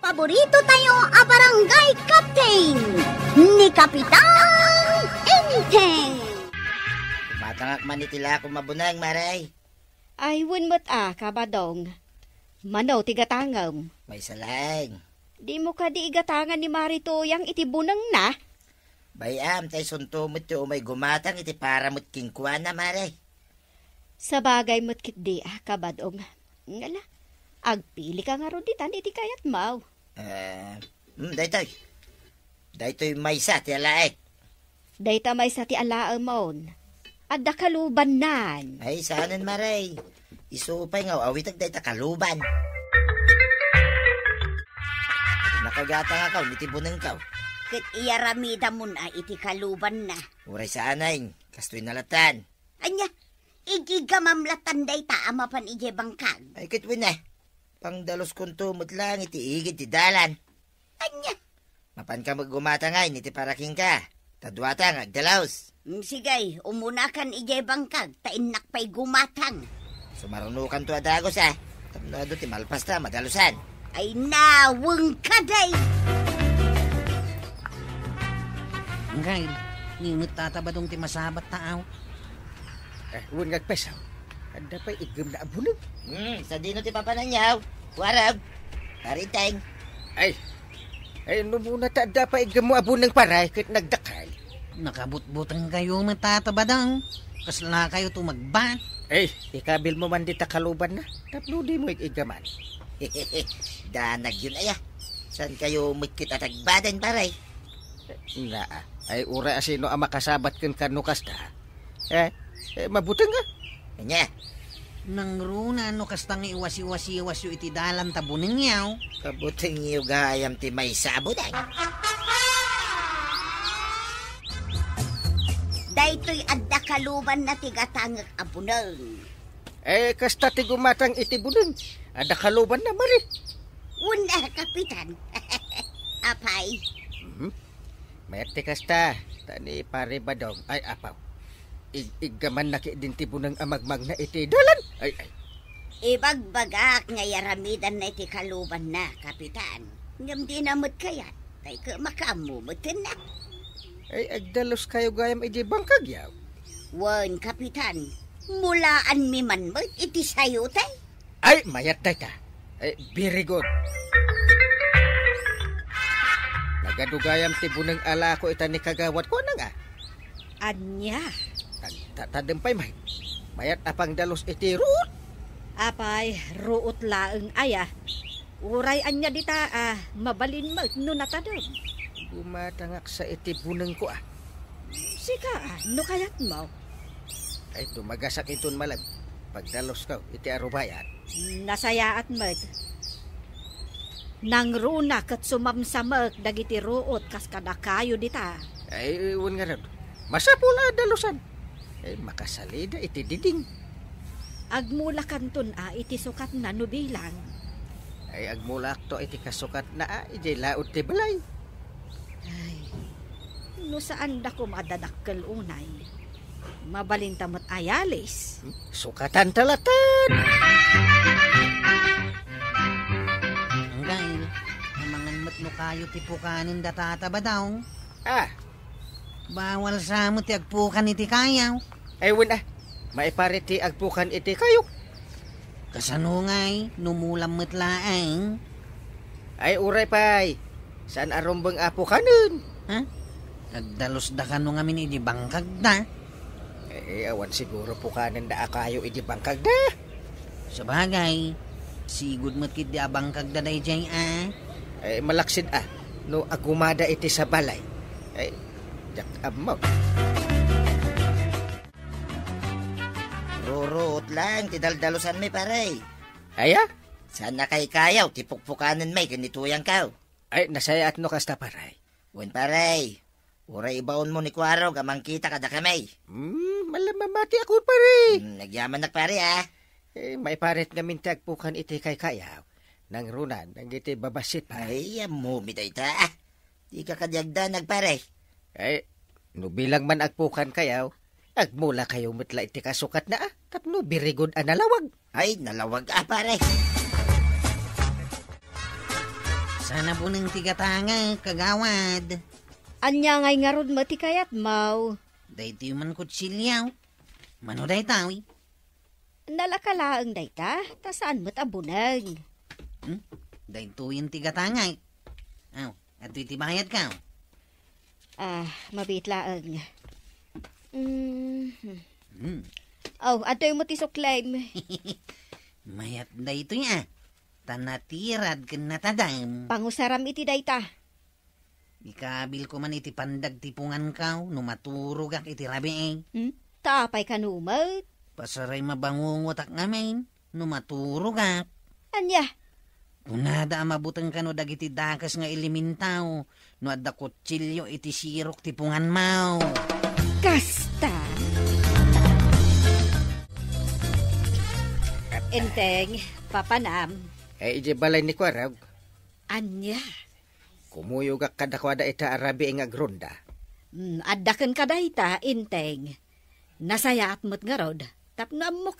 Paborito tayo a barangay captain ni Kapitan Enteng. Matangak man itila ako mabunang, maray. Ay, wunmat kabadong. Manaw tigatangam. May salang. Di mo ka di igatangan ni Marito yang itibunang na? Bayam, tay sunto mo't yung may gumatang iti para mo't kingkuan na, maray. Sa bagay mo't kit di kabadong. Ngala, agpili ka nga roditan iti kayat mau. Daytoy. Daytoy may sa ti alaek. Dayta may sa ti alaamon. Adda kaluban nan. Ay, saanan, maray. Isupay nga, awitag dayta kaluban. Nakagata nga kaw, nitibunang kaw. Kat iyaramida mo na iti kaluban na. Uray saanan, kastoy nalatan. Anya, igigamamlatan day taamapan ije bangkag. Ay, kitwin na. Pangdalos kuntumot lang, iti igit ti dalan. Anya. Mapan ka maggumatangay, niti paraking ka. Tadwatang, agdalaos. Sigay, umunakan ije bangkag, tainak pa'y gumatang. Sumarunukan to adagos Tapno ti malpas na, madalusan. Ay nawang kaday. Ngayon, nimot tatabadong ti masabat taaw. Huwag nagpesaw. Ada pa igam na abunog. Sa dino ti papananyaw. Warag. Pariteng. Ay, muna ada pa igam mo abunang paray kahit nagdakal. Nakabutbutang kayo matatabadang. Kasla kayo tumagba. Ay, ikabil mo man dita kaluban na. Tapno di mo igaman. Danag yun San kayo mikit at agbadan, paray? Ay ura asino ang makasabat kan kanukas ta. Mabutang nga. Kanya. Nang runa no kastang iwasi-wasi-wasyo iti dalan tabuning yaw. Kabuting iyo gayam ti may sabuday. Daytoy adda kaluban na tigatangag abunang. Kasta ti gumatang iti bunang. Ada kaluban na mari. Una, kapitan. Apay. Mayat ti kasta. Tani pare badong. Ay, apaw. Igaman na din ti bunang amagmag na iti dalan. Ay. Ibagbagak nga yaramidan na iti kaluban na, kapitan. Ngam di namot kayat. Tay ka makamumutin na. Ay, agdalos kayo gayam iti bangkag yaw. Wan, kapitan. Mulaan mi man mo iti sayo tay. Ay, mayat day ta. Ay, very good. Nagadugayam ti bunang ala ko ita ni kagawat ko na nga. Anya. Tadempay may. Mayat apang dalos iti ruot. Apay, ruot laeng aya. Uray anya dita mabalin mo no natadom. Gumatangak sa iti bunang ko Sika no kayat mo. Ay, dumagasak iton malag. Pagdalos ka, iti arubayan. Nasayaat mo. Nang runa kat sumamsamag dagiti ruot kas kadakayo dita. Ay, iwan nga rin. Masapula dalusan. Ay, makasalida iti diding. Agmula kanton iti sukat na nubilang. Ay, agmulak to iti kasukat na iti laot ti balay. Ay, no saan da ko madadakkel unay. Mabalintamot ayalis. Sukatan talatan. Ngayon, namangan mo't no kayo ti pukanin datataba daw. Bawal sa mo ti agpukan iti kayaw. Ay, wala. Maipare ti agpukan iti kayo. Kasano ngay, numulam mo't laeng. Ay, uray pay. Saan arumbang apukanin? Agdalos da ka no ngamin iti bangkag da. Awan siguro pukanin da akayo iti bangkag da. Sabagay, sigud mo't kit di abangkag da day jay Ay, malaksid no agumada iti sa balay. Ay, jak amaw. Ruruot lang, tidaldalusan may paray. Aya? Saan na kay kayaw, tipukpukanan may ganituyang kaw. Ay, nasayat no kasta paray. Wen paray, uray ibaon mo ni Kwaro, gamang kita kada kamay. Malamamati ako paray. Nagyaman na pare May paret namin tagpukan iti kay kayaw. Nang runan, nang iti babasit pa. Ay, amumit ay ta. Di ka kadyagda nagpare. Ay, no bilang man agpukan kayaw, agmula kayo mitla iti kasukat na tapno birigod nalawag. Ay, nalawag pare. Sana po ng tigatanga, kagawad. Anya ngay nga rod mati kayat mau. Dahito yung man kutsilyaw. Mano dahi tawi? Nalakalaang dayta, ta saan mo't abunag. Dahito yung tigatanga. Aw, at iti bayad ka. Mabitlaang. Ato yung mo't isuklaim. Mayat dahito ya. Tanatirad ka natadam. Pangusaram iti dayta. Ikabil ko man iti pandag tipungan ka, numaturog ak iti rabi Tapay kanumat. Pasaray mabangungotak ngamin, numaturog ak. Anya? Unada mabutang ka no dagiti dakas nga ilimintaw, no adda kutsilyo iti sirok tipungan mau. Kasta. Enteng, papanam. Ije balay ni Kwarag. Anya? Kumuyog ak kadakwada ita arabi nga gronda. Addakan ka dayta, inteng. Nasaya at mo't nga rod. Tapno amok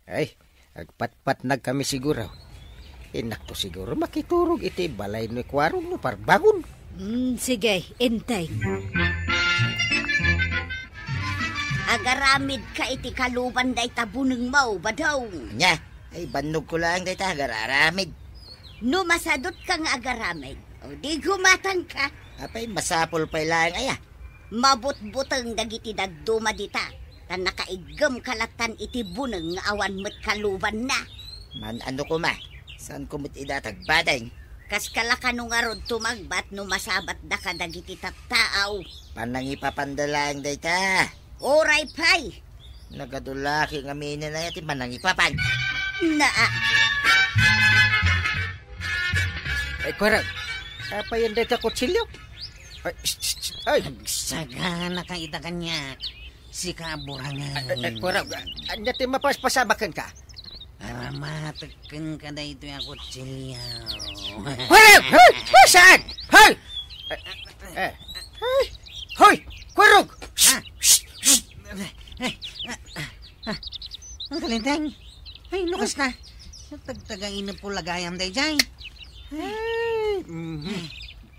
Ay, agpat-pat nag kami siguro. Inak to siguro makiturog iti balay ni Kwarog no parbangon. Sige, inteng. Agaramid ka iti kaluban day tabuneng mau ba daw? Nya, ay banog ko lang day ta, gararamid. No masadot ka nga agaramid, o di gumatan ka. Apay, masapol pa lang aya. Mabut-butang dagiti dagduma dita. Tan nakaigam kalatan iti buneng nga awan mo't kaluban na. Man ano ko ma, saan ko mo't idatag baday? Kas kalakano nga rod tumagbat no masabat da ka dagiti tattaaw. Panang ipapandalang day ta. Oray pay. Nagadulaki nga mina na yati manang ipapan. Ay, Kwarag, apa yan dito kutsilyo? Ay, Sagana ka ita kanya, si kaburangan. Kwarag, anya ti mapaspasamakan ka? Matakan ka na ito yung kutsilyaw. Kwarag! Hoy! Saan? Hoy! Hoy! Kwarag! Ang kalintang. Ay, lukas na. Tagtagain na po lagayam day jay.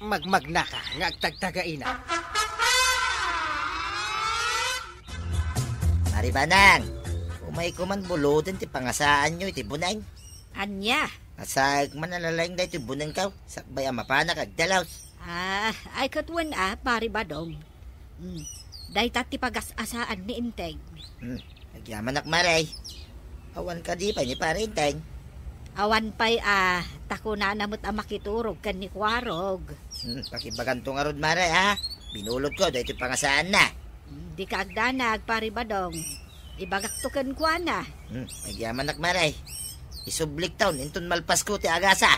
Magmag na ka, nga agtagtagain na. Maribanang, umay ko man bulutin ti pangasaan nyo iti bunang. Anya? Asag man nalalaing da iti bunang kaw, sakbay amapana kag dalaw. Ay katwan pari badong. Dayta ti pagas-asaan ni inteng. Nagyaman akmaray. Awan ka di pa ni parinteng. Awan pa'y tako na namot makiturog kan ni Kwarog. Pakibagan to nga rod maray ha. Binulot ko, dahil ito pangasaan na. Di ka agdanag, pari badong. Ibagak to kan kwa na. Nagyaman akmaray. Isublik taon, intun malpas ko ti agasa.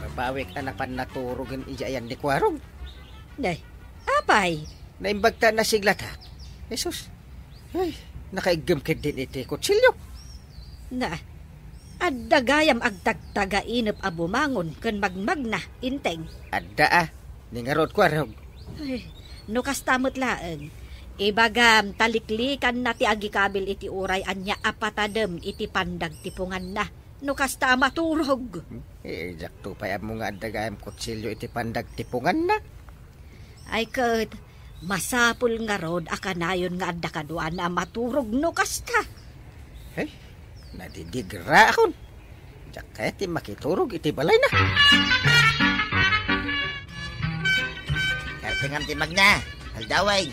Mabawik anapan naturogin iyayan ni Kwarog. Day, apay? Naimbagta na sigla ta. Jesus, ay, nakaigam ka din iti kutsilyo. Na, addagayam agtagtagainap abumangon kan magmag na, inteng. Adda ningarod Kwarog. Ay, no kastamot laeng. Ibagam taliklikan na ti agikabil iti uray anya apatadem iti pandag tipungan na. No kasta maturog. Jakto pa mo nga addagayam kutsilyo iti pandag tipungan na. Ay kat, masapul nga rod akanayon nga adda kaduan na maturog no kasta. Hey, nadidigra akon. Diyak kaya ti makiturog iti balay na. Kartingam ti magna, aldaway.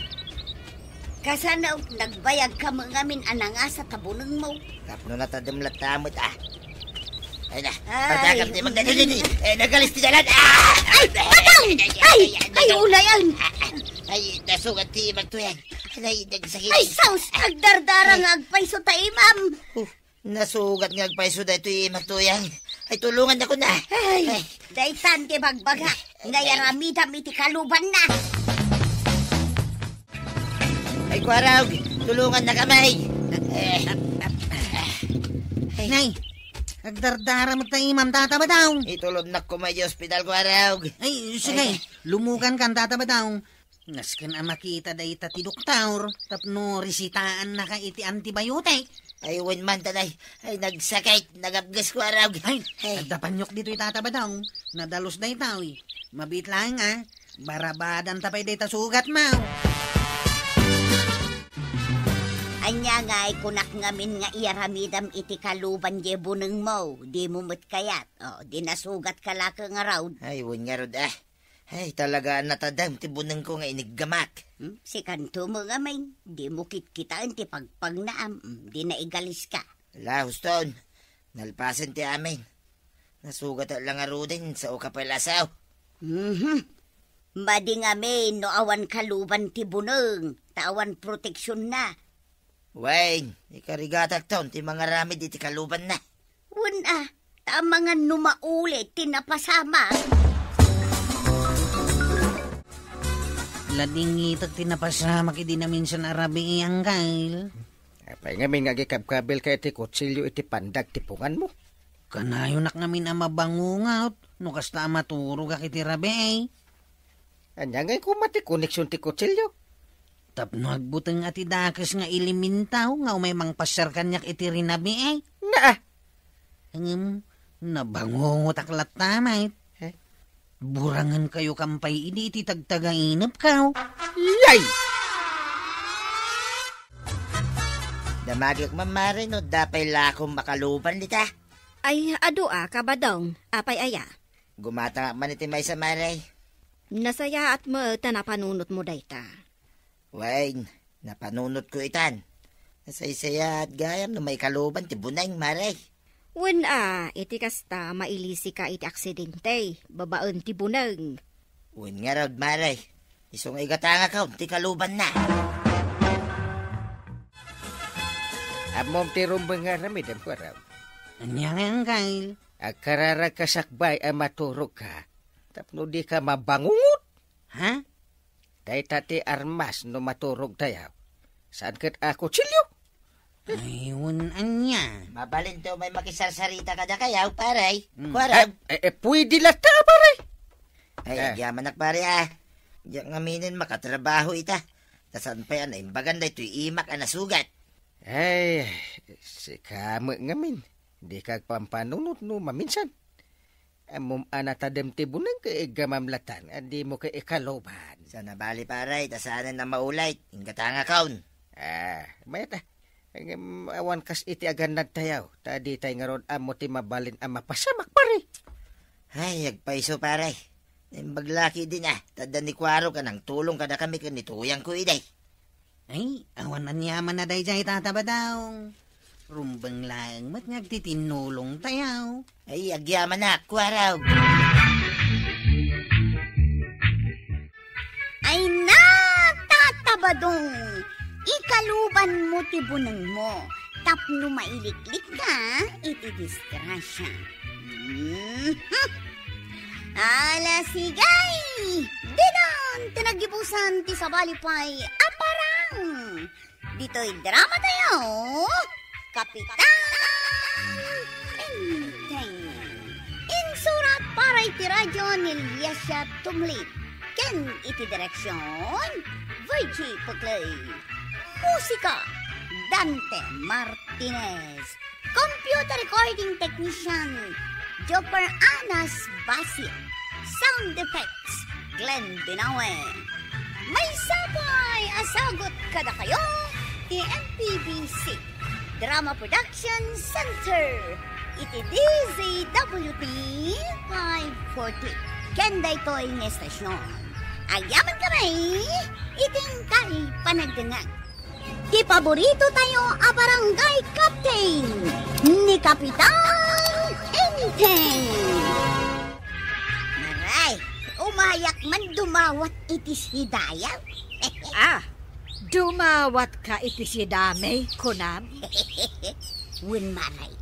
Kasanaw nagbayag ka mga min ananga sa tabuneng mo. Kapno na tadamlat tamot Ay na, Ay. pagkakam ti magna. Nagalis ti dalan. Ay, ulayan! Ay, nasugat ti magtuyan. Ay, nagsakit. Ay, saus! Agdardara nga agpayso ta imam! Nasugat nga agpaiso da ito magtuyan. Ay, tulungan ako na. Ay, daytan ti bagbaga. Ngayaramidam iti kaluban na. Ay, Kwarog, tulungan na kamay. Nay, agdardara mo tayo imam tataba daw. Itulog na ko may ospital, Kwarog. Ay, sige, lumukan kan tataba daw. Ngaskan ang makita day ti doktor, tapno resitaan na ka iti antibiotic. Ay, wen man tanay. Ay, nagsakit. Nagabgas ko araw. Ay, Hey. adapanyok dito itatabadaw. Nadalos day tao Mabit lang barabadan tapay day sugat mo. Anya nga ay kunak ngamin nga iaramidam iti kaluban je buneng mo. Di mo met kayat. O, di nasugat ka laka nga raw. Ay, wen nga rod Ay, talaga natadam. Tibunang ko nga iniggamak. Si kanto mo nga may. Di mo kitkitaan ti pagpagnaam. Di na igalis ka. Wala, Huston. Nalpasan ti amin. Nasugat lang nga rodin sa ukapalasaw. Madi nga may no awan kaluban ti buneng. Tawan proteksyon na. Wayne, ikarigatak taon ti mga ramid iti kaluban na. Wun tamangan numaulit tinapasama. Lading itak tinapasama kidi na minsan arabi iyang kail. Apay ngamin nga gikabkabil ka iti kutsilyo iti pandag tipungan mo. Kanayo nak namin ang mabangungaw. No kasta maturo ka kiti rabi Anya nga kumati koneksyon ti kutsilyo. Tapno agbuteng ati dakas nga ilimintaw nga umay mang pasyar kanyak iti rinabi Na nabangungot aklat tamay. Burangan kayo kampay ini iti tagtagainap ka. Yay! Damagik mamari no dapay lakong makaluban dita. Ay, kabadong, apay aya. Gumata nga man iti may sa maray. Nasaya at mo tanapanunot mo dayta. Wayne, napanunot ko itan. Nasaysaya at gayam no may kaluban ti bunang maray. Wen iti kasta mailisi ka iti aksidente, babaen ti buneng. Uwin nga raw maray. Isong igatanga ka ti kaluban na. Amom ti rumbang nga ramidam ko raw. Anya nga ang kail. Agkarara kasakbay maturog ka. Tapno di ka mabangungot. Ha? Day tati armas no maturog tayaw. Saan kat kutsilyo? Ayun anya. Mabalin to may makisarsarita ka na kayaw, paray. Mm. Kuwarab. Pwede lata pare. Ay, agyaman nak pare Diyan ngaminin makatrabaho ita. Tasan pa yan, imbagan da ito'y imak ang nasugat. Ay, si kamo ngamin. Di kag pampanunot no maminsan. Amom anatadem ti bunang ka igamamlatan. Andi mo ka ikaloban. Sana bali paray, tasanan na maulay. Ingatanga kaun. Mayata. Awan kas iti agan nagtayaw. Tadi tay nga ron amo ti mabalin ang mapasamak pare. Ay, agpaiso paray. Imbaglaki din Tada ni Kwaro ka nang tulong ka na kami kanituyang ko iday. Ay, awan anyaman na day jay tatabadaw. Rumbang lang mat ngagtitinulong tayaw. Ay, agyaman na, Kwaro. Ay tatabadong. Ikaluban mo ti buneng mo. Tapno mailiklik ka, iti disgrasya. Ala sigay! Dinan, tinagibusan ti sabalipay aparang. Dito'y drama tayo. Kapitan Teng. Insurat para iti radyo ni Liesya Tumlit. Ken iti direksyon, Virgie Puglay. Musika, Dante Martinez. Computer recording technician, Joper Anas Basil. Sound effects, Glenn Binawe. May sabay asagot kada kayo, the MPBC Drama Production Center. Iti DZWT 540. Kenda ito'y estasyon. Agyaman kami, iting kay panagdangan. Di paborito tayo a barangay captain ni Kapitan Enteng. Maray, umayak man dumawat iti si Dayaw. Dumawat ka iti si damay, kunam. Win maray,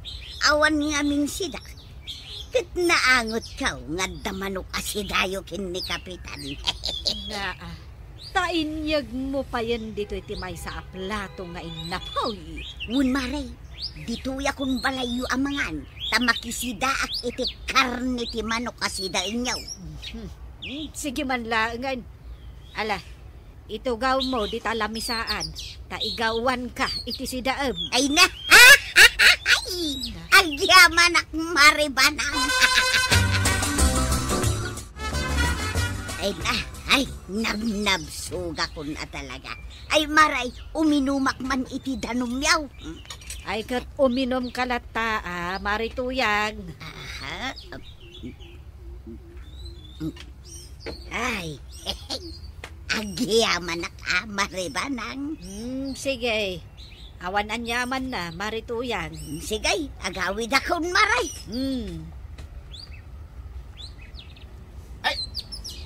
awan nga aming sida. Kat naangot ka nga damanok asidayo kin ni Kapitan. Tainyag mo pa yan dito iti may sa aplato nga inapoy. Wun maray, dituya kun balayo amangan, tamakisida ak iti karne ti manok asida inyaw. Sige man laangan. Ala, Itugaw mo di talamisaan. Taigawan ka iti si daem. Ay na! Agyaman ak maribanang! Ay na! Ay, nabsuga ko na talaga. Ay maray, uminumak man iti danumyaw. Ay kat uminom kalata, marituyang. Aha. Ay, agyaman ak maribanang. Sige. Awan anyaman na, marituyang. Sige, agawid akong maray.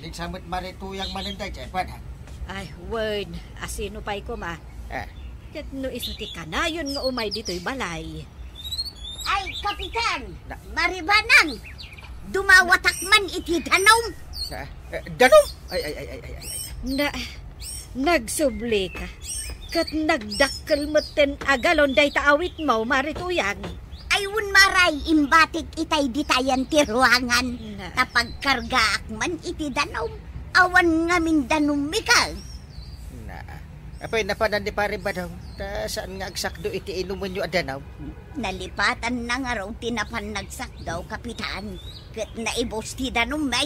Di samot marituyang maninday, Jepan, ha? Ay, word. Asino pa'y ko ma. Kat no isuti ka na yun nga umay dito'y balay. Ay, Kapitan! Maribanang! Dumawatak man iti danong! Danong? Ay. Nagsubli ka. Kat nagdakkel moten agalon day taawit mo, marituyang. Ayun maray, imbatik itay ditayan ti ruangan. Na. Tapagkarga akman iti danong. Awan ngamin danong mikal. Apay napanan di pare ba daw? Saan nga agsakdo iti inuman nyo adanaw? Nalipatan na nga raw tinapan nagsak daw, Kapitan. Kat naibos ti danong may.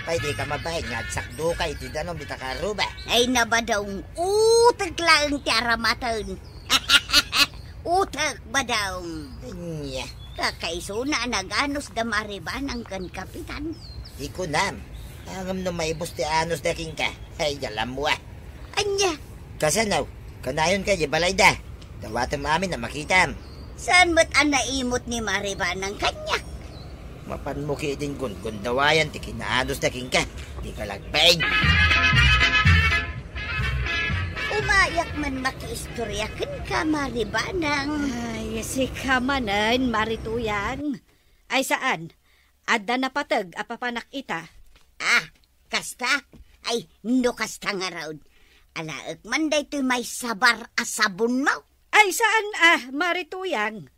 Apay di ka mabay, ngagsakdo ka iti danom di takaruba. Ay naba daw, utak lang ti aramatan. Utak ba daw? Nya, Kakaiso na naganos da maribanang kan, Kapitan. di ko nam. Angam no maibos ti anos daking ka. Ay, yalam mo ah. Anya, Kasanaw, kanayon ka, balay da. Dawatam amin na makitam. saan mo't ang naimot ni maribanang kanyak? Mapan mo ki itin gundawayan ti kinaanos daking ka. Di ka lagpaig. Umayak man makiistoryakan ka, maribanang. Ay, si kamanan, marituyang. Ay saan? Adda na patag, apapanak ita. Kasta? Ay, no kasta nga raw. Alaak man day to may sabar asabon mo. Ay saan marituyang?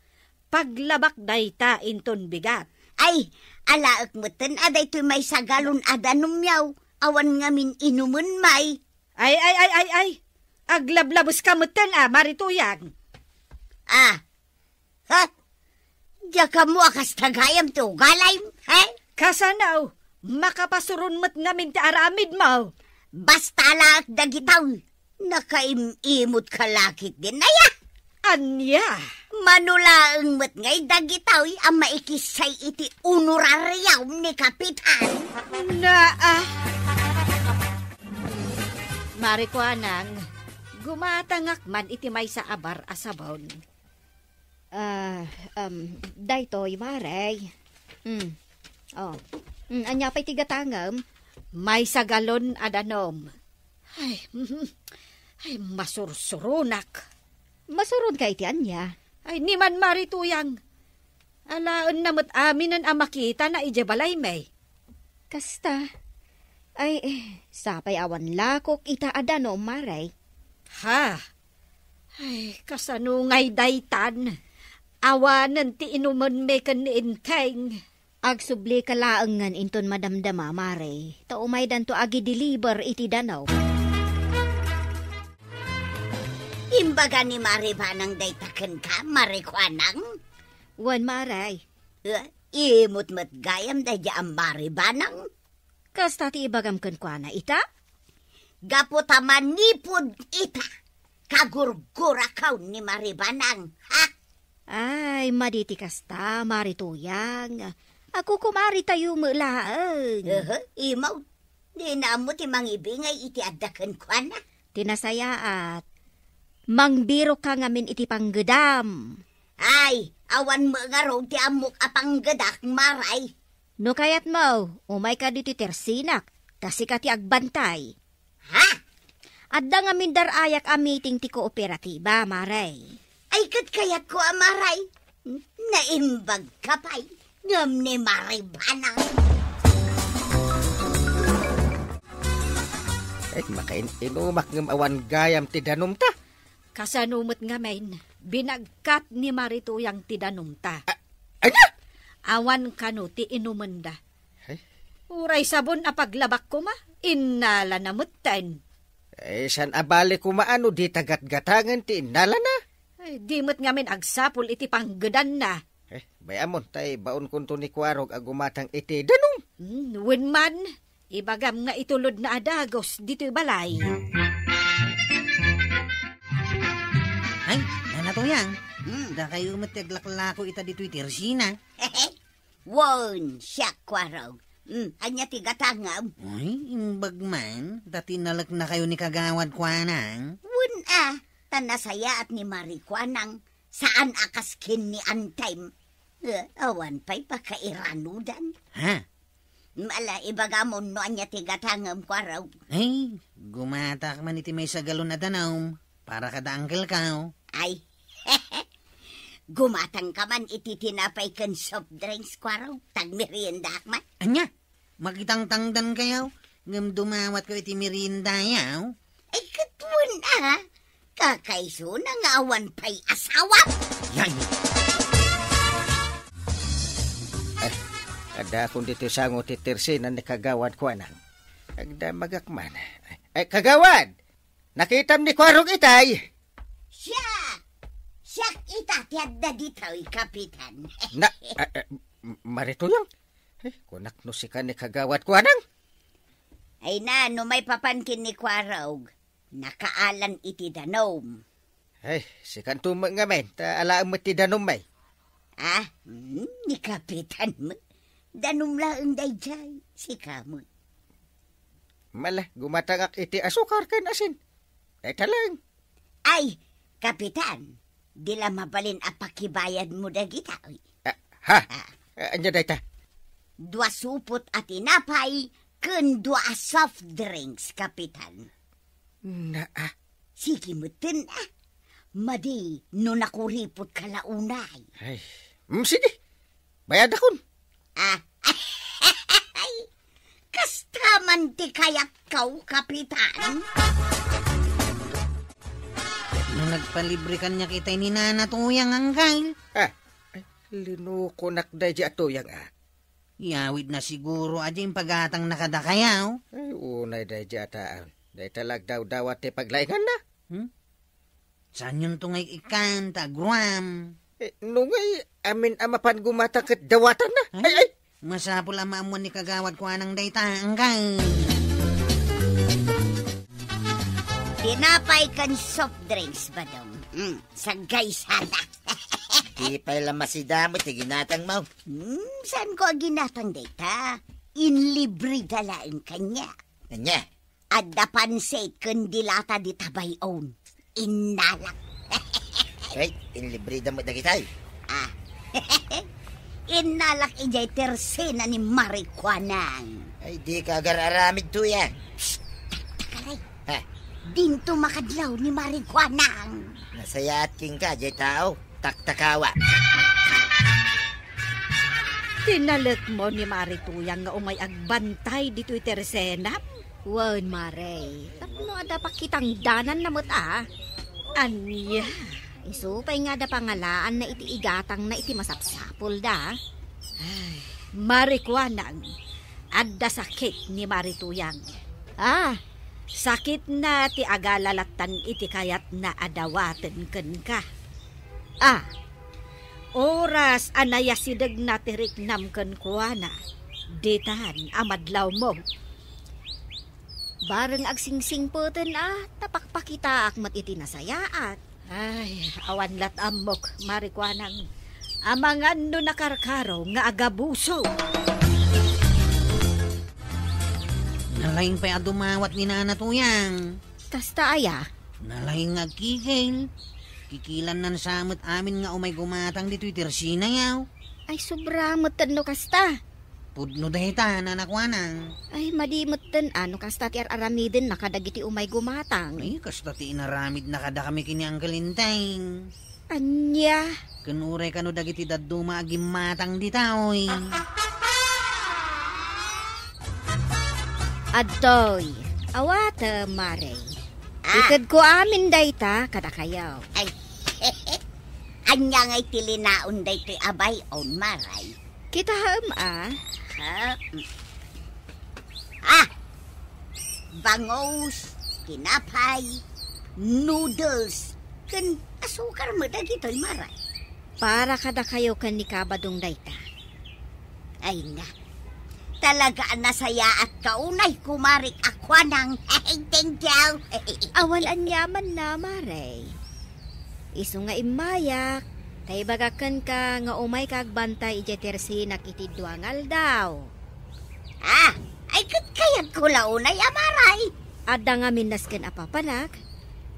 Paglabak day ta inton bigat. Ay, alaak mo ten aday to may sagalon adanumyaw. Awan ngamin inumun may. Ay. Aglablabos ka mo ten, marituyang. Ha? Diya ka mo akas tagayam to galay, ha? Kasanaw, makapasurun mo't ngamin ti aramid mo. Basta laak dagitaw. Nakaimimot ka lakit din na ya. Anya? Manulaang mo't ngay dagitaw ang maikisay iti honoraryaw ni Kapitan. Marikuanang, gumatangak man iti may sa abar asabon. Daytoy, maray. Anya pa'y tigatangam? May sagalon adanom. Ay, masursurunak. Masurun ka iti anya? Ay, ni man marituyang. Alaan namot aminan ang makita na ijabalay may. Kasta. Ay, sapay awan lakok ita adanom, maray. Ha? Ay, kasanungay daytan. Awanan ti inuman me kaninteng. Agsubli ka laangan inton madamdama, maray. Taumay dan to agi deliver iti danaw. Imbaga ni maribanang daytaken ka, marikwanang? Wan, maray. Imot-mat gayam dayja ang maribanang? Kasta ti ibagam kenkwana ita? Gaputaman nipod ita. Kagurgura kaw ni maribanang, ha? Ay, maditi kasta, marituyang. Ako kumari tayo mulaang. Imaw, di na mo ti mangibingay iti adakan kwa na. Tinasaya at mangbiro ka ngamin iti panggedam. Ay, awan mo nga raw ti amok apanggedak maray. No kayat mo, umay ka diti tersinak, kasi ka ti agbantay. Ha? Adda ngamin darayak a meeting ti kooperatiba, maray. Ay, kat kayat ko amaray. Naimbag ka pa'y. Ngam ni maribanang. Ay, inumak ng awan gayam ti danom ta. Kasanumot ngamin, binagkat ni marituyang ti danumta. Anya? Awan kanu ti inumenda. Ay. Uray sabon a paglabak ko ma, inala na mutten. San abali ko maano di tagat-gatangan ti inala na. Ay, di mo't ngamin agsapol iti panggadan na. Bayamon, tay baon kunto ni Kwarog agumatang iti danong. Nuwin man, ibagam nga itulod na adagos dito'y balay. Ay, nanatuyang. Da kayo mataglaklako ita dito'y tirsina. Won, siya, Kwarog. Anya ti gatangam. Ay, imbag man. Dati nalak na kayo ni Kagawad Kwanang. Won tanasaya at ni Marikwanang. Saan akaskin ni Antime? Awan pa'y pakairanudan. Ha? Mala, ibagamon no anya ti gatangam, Kwarog. Ay, gumatak man iti may sagalon na tanaw. Para kada angkel ka. Ay, gumatang ka man iti tinapay kan soft drinks, Kwarog. Tagmerienda man. Anya, makitang-tangdan kayo. Ngam dumawat ko iti merinda yaw. Ay, katwan kakaiso na nga awan pa'y asawa. Yan. Ada akong dito sango ti tirsina ni Kagawad Kwanang. Agda magakman. Ay, Kagawad! Nakitam ni Kwarog itay. Siya itatiyad na dito, Kapitan. Na, marito yang. Kunak no si ka ni Kagawad Kwanang. Ay na, no may papankin ni Kwarog. Nakaalan iti danom. Ay, si kantumang nga men. Alaang mo ti danom may. Ni Kapitan mo. Danom lang day jay. Si kamo. Mala, gumatangak iti asukar kan asin. Ay talang. Ay, Kapitan. Dila mabalin apakibayad mo dagita. Anya day ta? 2 supot at inapay, kun 2 soft drinks, Kapitan. Sige mo tin, Madi, no nakuripot kalaunay. Ay, sige. Bayad akon. Kastaman ti kayak kau, Kapitan. Nung nagpalibre ka niya kita'y ni Nanatuyang angkay. Linuko nakday di ato yang Yawid na siguro adya yung pagatang nakadakayaw. Ay, unay day di ataan. Day talag daw-dawat ti paglaingan na. Saan yung tungay ikan, tagruam? Nungay, amin amapan gumatakit dawatan na. Ay. Masapul ang maamuan ni Kagawad Kwanang daytang kay. Tinapay kan soft drinks ba daw? Sagay sana. Di pa ilang masidamo, ti ginatang mo. Saan ko ginatang data? Inlibre dalain kanya. Anya? Adda pansit kun dilata di tabayon. Inalak. Ay, inlibre da mo dagitay. Inalak ijay tersena ni Marikwanang. Ay, di ka agararamid to yan. Takaray. Dinto makadlaw ni Marikwanang. Nasayat king ka, jay tao. Taktakawa. Tinalit mo ni Marituyang nga umay agbantay dito'y tersenap. Wan, Maray. Tapno ada pakitang danan na mo't Anya? Isupay nga da pangalaan na iti igatang na iti masapsapol da. Marikwanang. Adda sakit ni Marituyang. Sakit na ti agalalatan iti kayat na adawaten ken ka. Oras anaya sidag na tiriknam ken kuana. Ditan amadlaw mo. Bareng agsingsing puten tapakpakita akmat iti nasayaat. Ay, awan lat amok, Marikwanang. Amangan no nakarkaro nga agabuso. Nalaing pa dumawat ni Nanatuyang. Kasta aya? Nalaing agkikil. Kikilan nan samot amin nga umay gumatang dito'y tirsina yaw. Ay, sobramot no kasta. Pudno dahita, Nanakwanang. Ay, madimot ano kasta ti aramidin nakadagiti umay gumatang. Ay, kasta ti inaramid na kada kami kini ang kalintang. Anya? Kanuray kano dagiti daduma agimatang ditaoy. Adoy, awata, Maray. Ikad ko amin dayta, kada kayaw. Ay, anya nga'y tilinaon day ti abay on Maray. Kita bangos, kinapay, noodles, kan asukar mo dagitoy maray. Para kada kayo kan ni kabadong dayta. Ay na, talaga nasaya at kaunay kumarik ako ng thank you. Awan anyaman na, Maray. Isu nga imayak, tay bagakan ka nga umay kagbantay ijetersinak iti duangal daw. Ay kayat ko launay amaray. Ada nga minasken apapanak,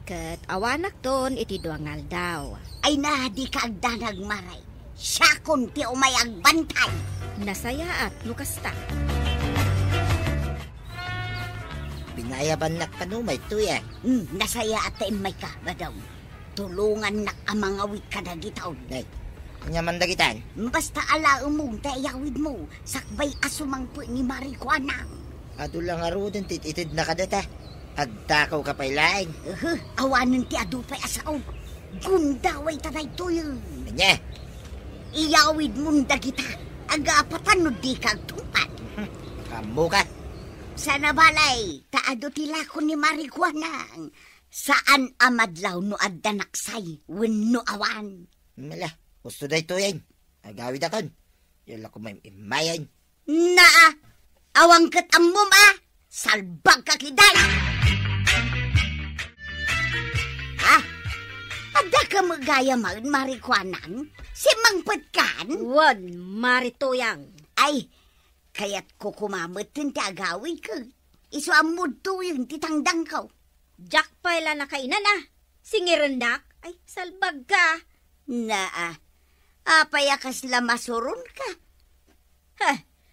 ket awanak ton iti duangal daw. Ay na di kaagdanag maray. Siya kunti umayag bantay. Nasaya at nukasta. Binayaban nak kanumay tuyan. Nasaya at may ka, badaw. Tulungan nak ang mga wik kadagitaw. Nay, kanya mandagitan. Basta alaang mo, tayawid mo. Sakbay asumang po ni Marijuanang. Ado lang arudin tititid na kadata. Agtakaw ka pa'y laing. Awanan ti adupay asaw. Gundaway taday tuyo. Kanya, Iyawid mong dagita. Agapatan no di kagtumpan. kamu ka. Sa nabalay, taado tila ko ni Marijuanang. Saan amadlaw no addanaksay, wenno awan. Mala, gusto day tuyan. Agawid akon. Yala ko may imayan. Naa, awang kat amum salbag kakiday. Ada ka magaya man, Marijuanang? Si Mangpatkan? Wan, marituyang. Ay, kaya't ko kumamot tin ti agawid ka. Isu amud tuyang titangdang ka. Jack pala na kainan Singirendak, ay salbag ka. Naa, apayakas lamasurun ka.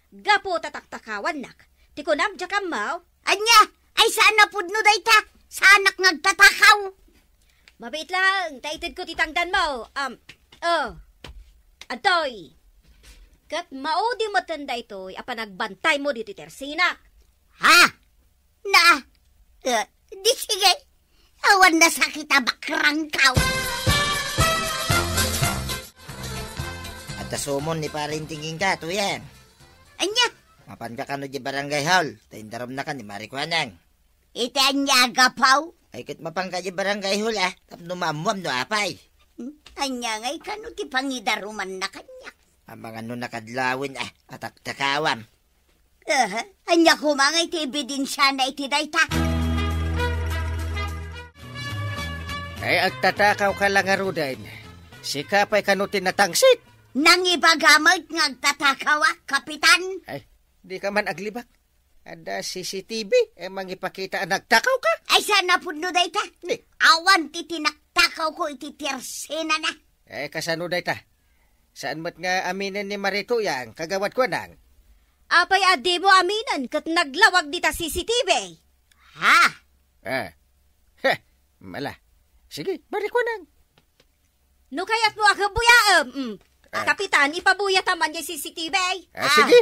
Gapo tataktakawan nak. Tikunam jakam mau. Anya, ay sana pudno dayta. Sanak ngagtatakaw. Mabait lang, taitid ko titangdan mo. Adoy. Kat maudi mo tanda ito'y apanagbantay mo dito tersinak. Na, di sige. Awan na sakit bakrang kaw. At asumon ni parintingin ka tuyan. Anya, Mapan ka kano di barangay hall. Taindarom na ka ni Marijuanang. iti anya agapaw. Ay kat mapang ka di barangay hall Tapno mamuam no apay. Anya ngay kano ti pangidaruman na kanya. Ang mga no nakadlawin ataktakawam. Anya ko mga iti ebidensya na iti dayta. Ay agtatakaw ka lang arudain. Sikapay kanutin na tangsit. Nang ibagamot ngagtatakaw kapitan. Ay, di ka man aglibak. Ada CCTV, mangipakita nagtakaw ka. Ay sana pudno dayta. Ni, Awan ti tinakakaw ko iti tersena na. ay kasano day ta? Saan mo't nga aminin ni Marito yang kagawad ko nang? Apay adi mo aminan kat naglawag dita CCTV. Mala. Sige, Mariko nang. No kayat mo akabuyaam. Kapitan, ipabuya taman yung CCTV. Sige.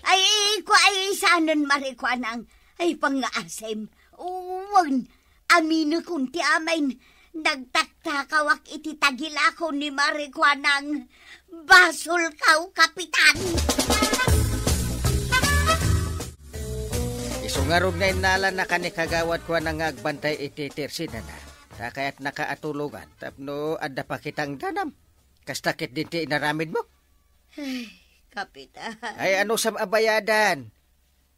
Ay, saanan Marijuanang. Ay, pangaasem. Uwan, amino kunti amain. Nagtaktakawak iti tagil ako ni Marijuanang. Basol kaw, kapitan. Isungarog na inala na kanikagawad ko nang agbantay iti tersina na. Kaya't nakaatulungan. Tapno, adda pa kitang danam. Kastakit din ti inaramid mo. Ay, kapitan. Ay, ano sa abayadan?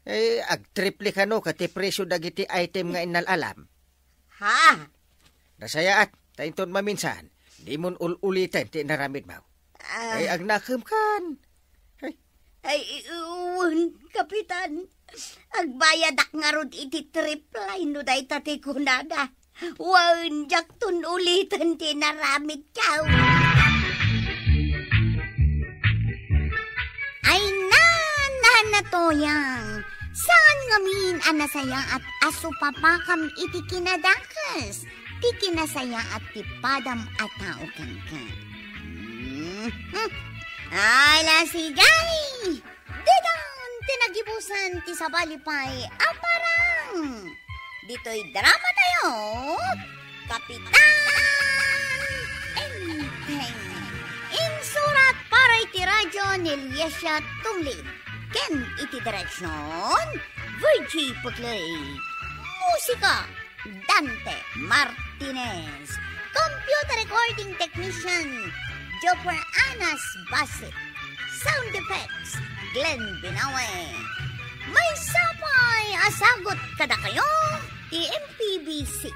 Ay, agtriple ka no, kati presyo dagiti item nga inalalam. Nasayaat, tainton maminsan, di mon ulitin ti inaramid mo. Ay, agnakam kan. Ay, uwan, kapitan. Agbayadak nga rod iti triple no day tati kunada. Wan, jaktun ulitin ti naramid kaw. Ay na toyang. Saan ngamin anasaya at asupapakam iti kinadakas? Ti kinasaya at ti padam at tao ka. Ay, lasigay! Didan, tinagibusan ti sabalipay aparang. Dito'y drama tayo, Kapitan Enteng. Insurat para iti radyo ni Lyesya Tumli. Ken iti direksyon, Virgie Putlay. Musika, Dante Martinez. Computer recording technician, Joper Anas Basit. Sound effects, Glenn Binawe. May sapay, asagot kada kayo, EMPBC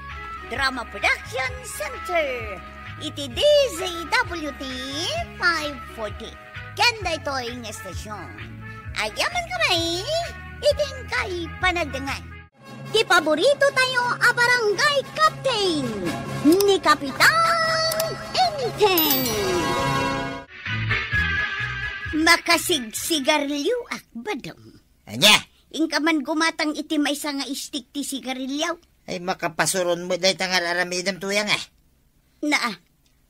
Drama Production Center. Iti DZWT 540. Kanda ito'y ng estasyon. Ayaman kamay, iting kay panagdangan. Di paborito tayo a barangay captain ni Kapitan Enteng. Makasigsigarilyo akbadong. Anya? Ingka man gumatang iti may nga istik ti sigarilyaw. Ay makapasuron mo dahi tangal aramidam tuyang Naa,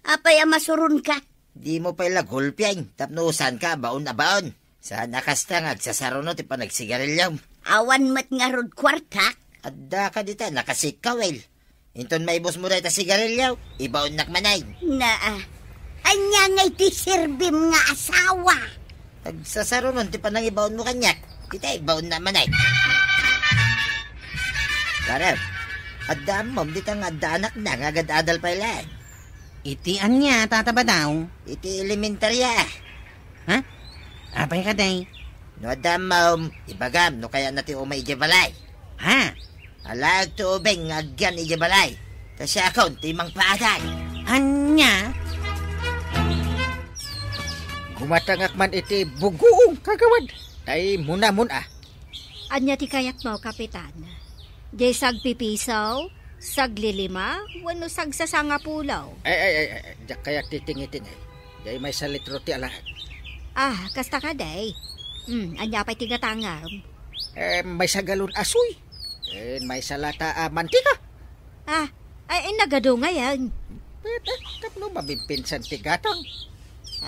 apay masuron ka. Di mo pa ilagulpiang, tapnusan ka, baon na baon. Saan nakastang agsasaro ti panagsigarilyaw. Awan mat nga rod kwartak. Adda ka dita, nakasikawel. Inton maibos mo dahi ta sigarilyaw, ibaon nakmanay. Naa, anya nga iti sirbim nga asawa. Agsasaro nun, ti panang ibaon mo kanyak. Kita ibaon na manay. Karab, adda mom, di tang adda anak na, agad adal pa ilan. Iti anya, tataba daw. Iti elementarya. Ha? Apay ka day? No adda mom, ibagam, no kaya nati umay ijabalay. Ha? Alag to ubeng, agyan ijabalay. Ta siya akong timang paaday. Anya? Gumatangak man iti buguong kagawad. Ay muna-muna. Anya ti kayat mo, Kapitan. Jay sagpipisaw, saglilima, wano sagsasanga pulaw. Ay, diyak kaya titingitin ay. Day may salitro ti alahan. Ah, kasta ka day. Anya pa'y tigatangam. May sagalon asoy. May salata mantika. Ah, ay nagado ngayon. Tapno mabipinsan ti gatang.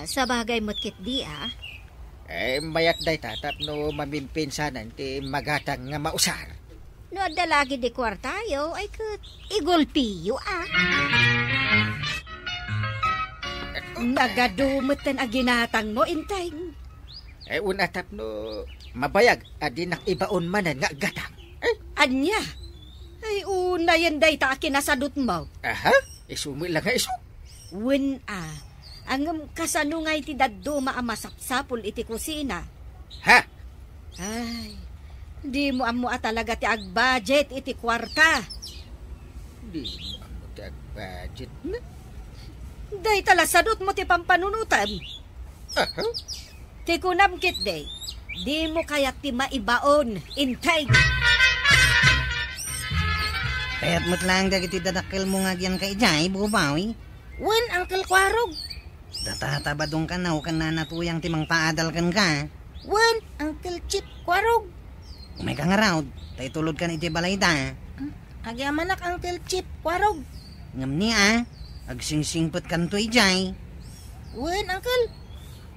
Sa bagay mo't kit di Mayat day tapno mamimpinsanan ti magatang nga mausar. No adda lagi di kwartayo, ay kat igulpiyo Nagadumutan ang ginatang mo, Inteng. Una tapno mabayag adi nakibaon manan nga gatang. Anya? Ay, una yan day ta kinasadot mo. Aha, isumi lang nga isu. Wen ang kasanungay ti daddo maamasapsapol iti kusina. Ha? Ay, di mo amo talaga ti ag-budget iti kwarta. Di mo amo ti ag-budget na. Day talasadot mo ti pampanunutan. Aha. Ti kunamkit day, di mo kayat ti maibaon, Inteng. Kaya't mo't lang dagiti dadakil mo nga diyan kay Jay, bubawi. Wen, Uncle Kwarog. Datatabadong ka na o kan na natuyang timang paadal kan ka. Wen, Uncle Chip Kwarog. Umay ka nga raw, tay tulod ka na iti balay da. Agyamanak, Uncle Chip Kwarog. Ngam ni agsingsingpot kan to'y Jay. Wen, Uncle.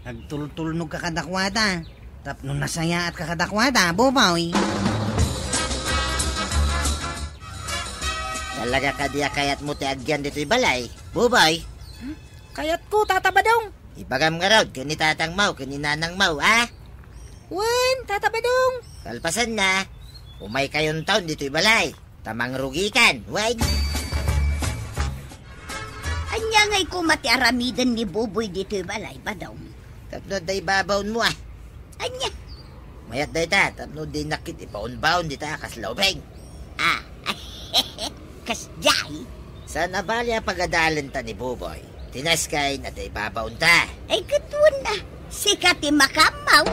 Agtultulnog ka kadakwada. Tapno nasaya at kakadakwada, bubawi. Talaga ka diya kayat mo ti agyan dito'y balay. Bubay, Kayat ko, tatabadong. ibagam nga raw, kani tatang mau, kani nanang mau, Wen, tatabadong. Kalpasan na, umay kayong taon dito'y balay. Tamang rugikan, wag. Anya nga'y kumati aramidan ni Buboy dito'y balay, badong. Tapno day babaon mo Anya? Mayat day ta, tapno day nakit ipaon-baon di ta, kaslaubeng. Kasjay. Sana bali ang pagadalan ta ni Buboy. Tinaskay na day babaon ta. Ay katun na. Sikati makamaw.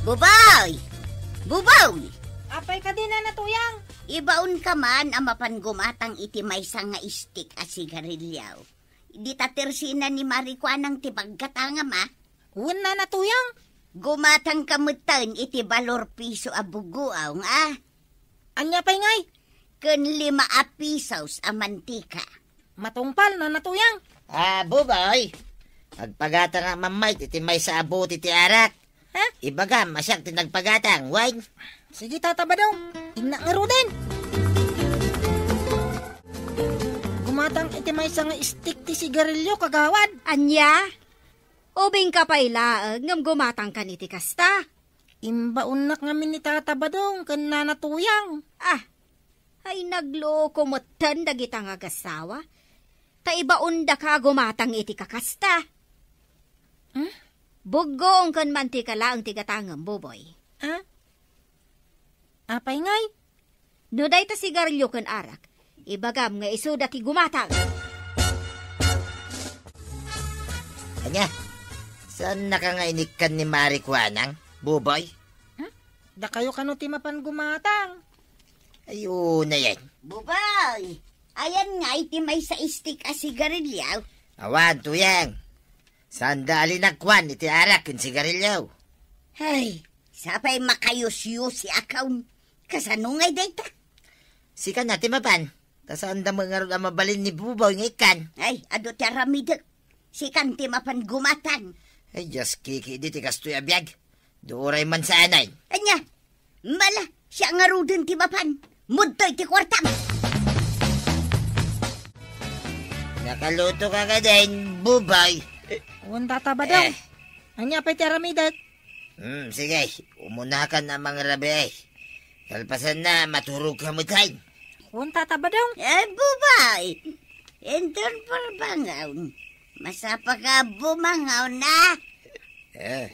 Buboy! Buboy! Apay ka din na natuyang. Ibaon ka man ang mapangumatang iti may nga istik a sigarilyaw. Di tatersina ni Marikuanang tibaggatanga ma. Wen na natuyang. Gumatang kamutan iti balor piso a buguaw nga. Anya pa'y ngay. Kun 5 pisos a mantika. Matungpal na natuyang. Buboy, agpagata nga mamay, iti may sa abot iti arak. Ha? Ibagam, masyak tinagpagatang, wag. Sige, tatabadong. Ina nga din. Gumatang iti may nga stick ti sigarilyo kagawad. Anya? Ubing ka pa ilaag ngam gumatang ka niti kasta. Imbaon nak ngamin ni Tata Badong kan nanatuyang. Ay nagloko mo tan dagita nga gasawa. Ta ibaon da ka gumatang iti kakasta. Bugong kan mantika laang tigatangam, Buboy. Apay ngay? No day ta sigarilyo kan arak. Ibagam nga iso dati gumatang. Anya, saan nakangainikkan ni Marikwanang, Buboy? Da kayo kano ti mapan gumatang. Ayun na yan. Bubay, ayan nga iti may sa istik a sigarilyaw. Awan, tuyang. Sandali nagkwan, iti arak yung sigarilyaw. Ay, sapay makayos-yos si akaw. Kasanungay dayta. Sikan natin mapan. Tasaan da mga ron ang mabalin ni Buboy ng ikan. Ay, ado ti aramidak. Si kanti mapan gumatan. Ay, just kiki, di tikas tuya biyag. Duray man sa anay. Anya, mala, siya nga rudin ti mapan. Mudtoy ti kwartang. Nakaluto ka ka din, Buboy. Uwan Tata Badong. Anya pa'y ti aramidat. Sige, umunakan na mga rabi. Kalpasan na, maturog ka mo tayo. Uwan Tata Badong. Bubay, enton parbangaw. Masapa ka bumangaw na.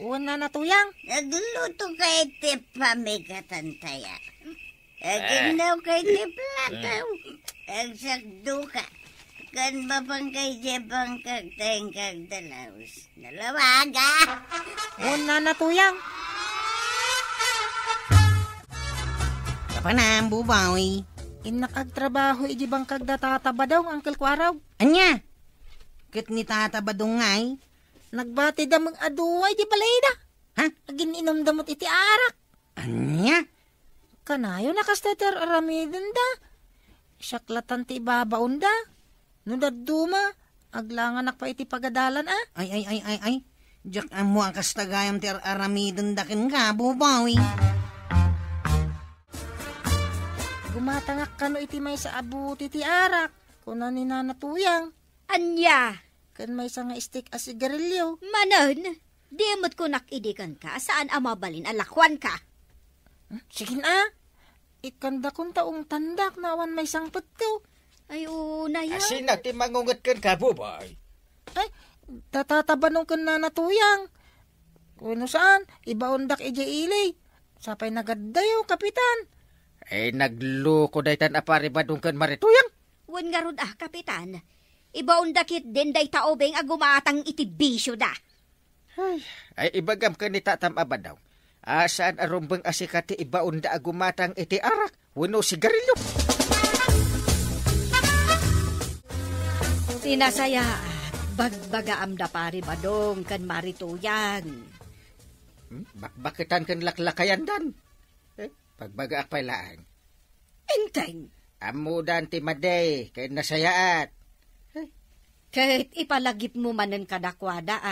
Uwan na natuyang. Nagluto kay ti pamigatan-taya. Aginaw kay ti plataw. Agsakdo ka. Kan mapang kay jebang kagteng kagdalaws. Nalawaga. Uwan na natuyang. Kapanam, Buboy. Inakagtrabaho iji bang kagda Tata Badong, Uncle Kwaraw. Anya? Kit ni Tata Badong ngay, nagbati da mag aduay di balay da. Ha? Agin inom damot iti arak. Anya? Kanayo nakasteter aramidin da. Syaklatan ti ibabaon da. Nudaduma, aglangan pa iti pagadalan Ay. Diyak amo ang kastagayam ti aramidin da kin ka, Buboy. Gumatangak kano iti may sa abuti ti arak. Kuna ni nanatuyang. Anya, Kan may nga stick a sigarilyo. manon, di mo't ko nakidikan ka, saan amabalin alakwan ka? Sige na. Ikanda kong taong tandak na awan may sangpot ko. Ay, una yan. Asin na ti mangungot kan ka, Buboy. Ay, tatatabanong kan na natuyang. Kuno saan, ibaondak ije ilay. Sapay nagadayo, kapitan. Ay, nagloko daytan aparibadong kan Marituyang. Wan nga rod kapitan. Ibaon dakit din day taobeng agumatang iti bisyo da. Ay, ibagam ka ni Tatam Abadaw. Saan arumbang asikati ibaon da agumatang iti arak. Wano sigarilyo. Sinasaya, bagbaga amda pari badong kan marituyan. Bakbakitan kan laklakayan dan. Pagbaga apay laang. Enteng, Amudan ti maday, kay nasayaat. kahit ipalagip mo manen kadakwada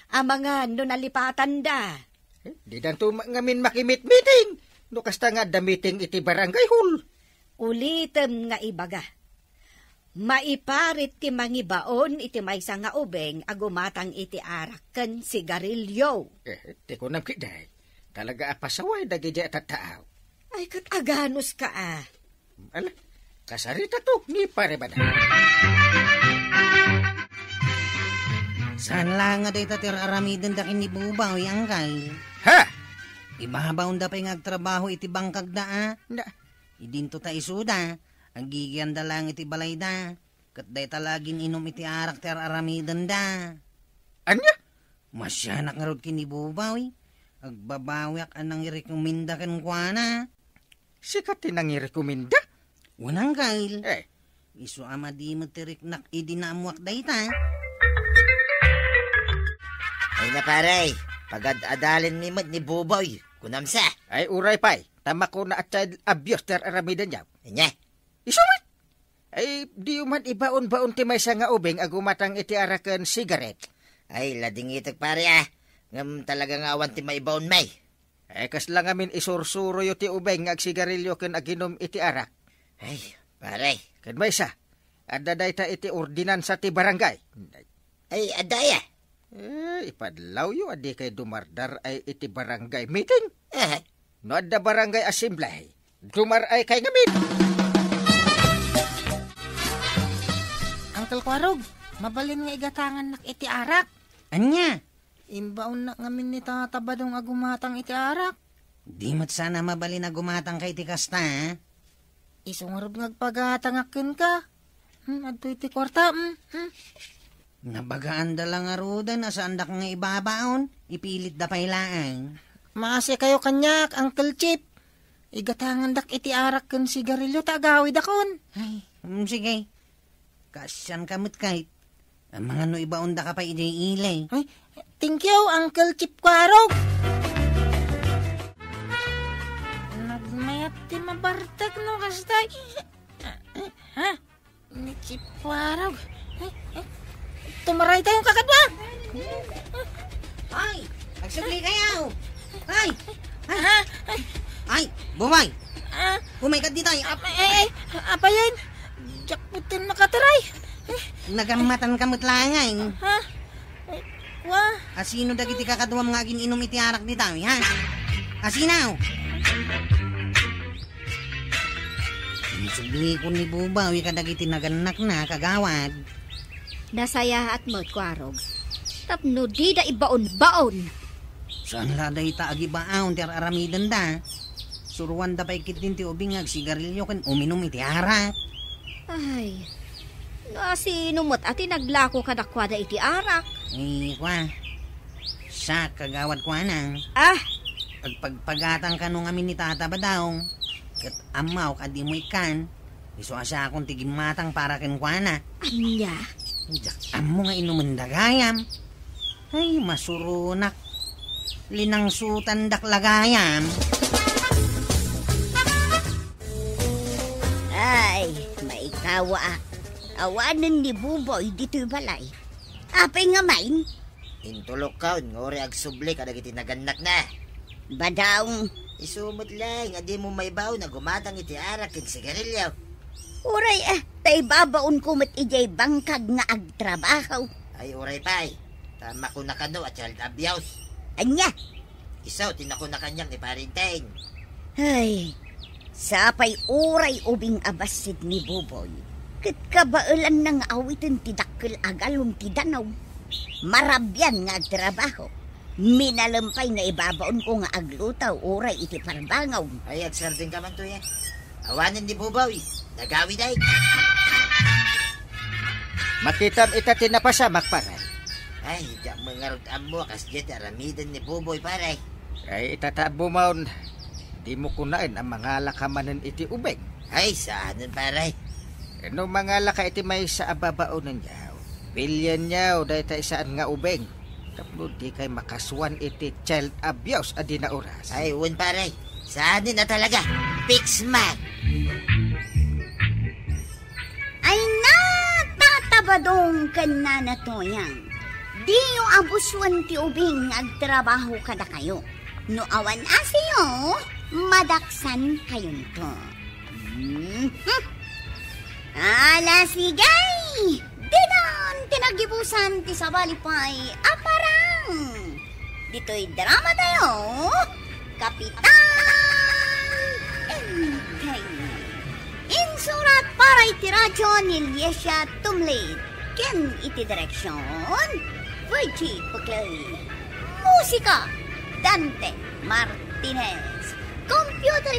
ang mga nalipatan da. Di danto ngamin makimit-meeting. No kasta nga da meeting iti barangay hall. Ulitem nga ibaga. Maiparit ti mangibaon iti maysa nga ubeng agumatang iti araken sigarilyo. Di ko namkiday. Talaga apasaway dagi di atataaw. Ay kat aganos ka Ala, kasarita to, ni pare ba na? Saan lang nga day tatir aramidin da kini Buboy ang kay. Ha? Ibabaon da pa'y ngagtrabaho iti bangkag da Na, Idinto ta isuda. Ang gigiyan da lang iti balay da. Kat day talagin inom iti arak ter aramidin da. anya? Masyanak nga rod kini Buboy. Agbabawiak anang irekomenda kan kuana. Sikat tinang irekomenda? Unang kail. Isu Isu ama di matiriknak idinamuak day ta. Ay na pare, pagad-adalin ni Mat ni Buboy. Kunamsa. Ay uray pay, tama ko na at child abuse ter aramidan niya. Anya, Isumit! Ay, di man ibaon-baon ti may nga ubeng agumatang iti arakan sigaret. ay lading itag pare Ngam talaga nga awan ti maibaon may. Kas lang amin isursuro yo ti ubeng nga agsigarilyo ken aginom iti arak. Ay, pare. Ken may sa, adaday ta iti ordinansa ti barangay. Ay, adaya. Ipadlaw yu adi kay dumardar ay iti barangay meeting. Eh, No adda barangay assembly. Dumar ay kay ngamin. Uncle Kwarog, mabalin nga igatangan nak iti arak. anya? Imbaon na ngamin ni tatabadong agumatang iti arak. Di mat sana mabali na gumatang kay ti kasta, ha? Isungarab ngagpagatangakin ka. Adto iti kwarta. Nabagaan da lang arudan, asaan da nga ibabaon, ipilit da pailaan. Maasi kayo kanyak, Uncle Chip. Igatangan dak iti arak kan sigarilyo tagawid akon. Ay, sige. Kasyan kamot kahit. Ang mga no ibaon da ka pa ilay. Ay, thank you, Uncle Chip Kwarog. Nagmayat ti mabartag no kastay. Ha? Ni Chip Kwarog. Tumaray tayong kakadwa. Ay, nagsugli kayo. Ay, Ha? ay, bumay. Ah, Bumay ka dito. apa yan? Jakputin makataray. Nagamatan kamot langay. Ha? Wah. Asino dagiti kakadwa mga agin inom iti arak dito, ha? Asinaw. Sinisugli ko ni Bubaw, ikadagiti naganak na kagawad. Nasaya at mo't Kwarog. Tapno di da ibaon-baon. Saan la day taagi baon, ti aramidan da. Suruan da pa ikit din ti ubing sigarilyo kan uminom iti arak. Ay, sinumot ati naglako kadakwada iti arak. Ay, kwa. Sa kagawad kwa nang. Ah, Pagpagpagatan ka nung amin ni Tata Badaw. Kat amaw kadi mo ikan. Iso asa akong tigimatang para ken kwa na. anya. Jak amo nga inuman dagayam. Ay, masurunak. Linang sutan dak lagayam. Ay, maikawa. Awanan ni Buboy dito'y balay. Apay nga main, Intulok ka, ngori ag subli kadagiti naganak na. badaong. Isumot lang, nga di mo may baw na gumatang iti arak ken sigarilyo. Uray tay babaon ko mat ijay bangkag nga agtrabaho. Ay, uray pay. Tama ko na kano at child abuse. Anya, Isaw, tinako na kanyang ni Parinteng. ay, sapay uray ubing abasid ni Buboy. Kat kabailan nang awitin ti dakkel agalong ti danaw. Marabyan nga agtrabaho. Minalampay na ibabaon ko nga aglutaw uray iti parbangaw. Ay, agsarding ka man to yan. Awanin ni Bubaw, nagawi day. Makitam ita tinapasamak paray. Ay, di mga rod mo, kas dyan aramidan ni Buboy paray. Ay itatabo maun. Di mo kunain ang mga lakamanan iti ubeng. Ay, saanan paray. No mga laka iti may sa ababaonan niyaw. Bilyan niyaw dahil tayo saan nga ubeng. Tapno di kay makaswan iti child abuse adi na oras. Ay, uwan paray. Saanan na talaga. Fix man. Ay natatabadong kan na natoyang. Di yung abuswan ti ubing agtrabaho kada kayo. No awan asiyo, madaksan kayo to. Ala sigay! Dinan tinagibusan ti sabalipay aparang. Dito'y drama tayo. Kapitan Enteng. Insurat para iti radyo ni Liesya Tumlid. Ken iti direksyon Virgie Puclay. Musika Dante Martinez. Computer